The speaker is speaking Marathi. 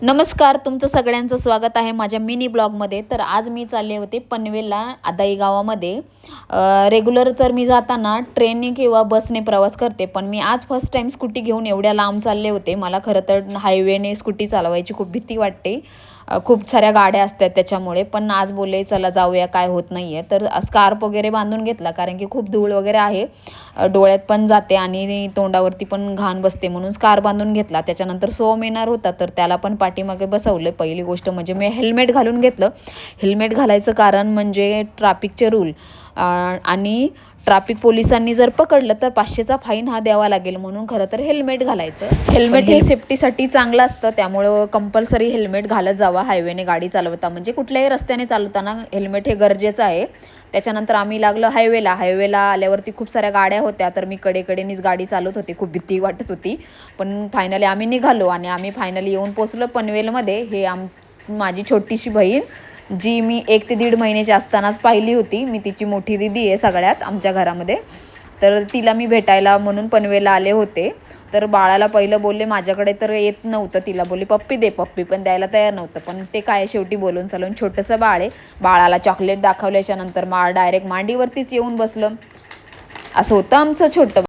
नमस्कार, तुमचं सगळ्यांचं स्वागत आहे माझ्या मिनी ब्लॉगमध्ये। तर आज मी चालले होते पनवेलला आदाई गावामध्ये। रेग्युलर तर मी जाताना ट्रेनने किंवा बसने प्रवास करते, पण मी आज फर्स्ट टाइम स्कूटी घेऊन एवढ्या लांब चालले होते। मला खरं तर हायवेने स्कूटी चालवायची खूप भीती वाटते, खूप साऱ्या गाड्या असतात त्याच्यामुळे। पण आज बोलले चला जाऊया, काय होत नाहीये। तर स्कार्फ वगैरे बांधून घेतला, कारण की खूप धूळ वगैरे आहे, डोळ्यात पण जाते आणि तोंडावरती पण घाण बसते, म्हणून स्कार्फ बांधून घेतला। त्याच्यानंतर सोम येणार होता, तर त्याला पण पाठीमागे बसवलं। पहिली गोष्ट म्हणजे मी हेल्मेट घालून घेतलं। हेल्मेट घालायचं कारण म्हणजे ट्रॅफिकचे रूल, आणि ट्रॅफिक पोलिसांनी जर पकडलं तर 500चा फाईन हा द्यावा लागेल, म्हणून खरं तर हेल्मेट घालायचं। हेल्मेट हे सेफ्टीसाठी चांगलं असतं, त्यामुळं कंपल्सरी हेल्मेट घालत जावा हायवेने गाडी चालवता, म्हणजे कुठल्याही रस्त्याने चालवताना हेल्मेट हे गरजेचं आहे। त्याच्यानंतर आम्ही लागलो हायवेला आल्यावरती खूप साऱ्या गाड्या होत्या, तर मी कडेकडेनीच गाडी चालवत होती, खूप भीती वाटत होती। पण फायनली आम्ही निघालो आणि आम्ही फायनली येऊन पोचलो पनवेलमध्ये। हे माझी छोटीशी बहीण, जी मी 1 ते 1.5 महिन्याची असतानाच पाहिली होती। मी तिची मोठी दीदी आहे सगळ्यात आमच्या घरामध्ये, तर तिला मी भेटायला म्हणून पनवेलला आले होते। तर बाळाला पहिलं बोलले, माझ्याकडे तर येत नव्हतं, तिला बोलले पप्पी दे, पप्पी पण द्यायला तयार नव्हतं। पण ते काय, शेवटी बोलून चालून छोटंसं बाळ आहे, बाळाला चॉकलेट दाखवल्याच्यानंतर डायरेक्ट मांडीवरतीच येऊन बसलं। असं होतं आमचं छोटं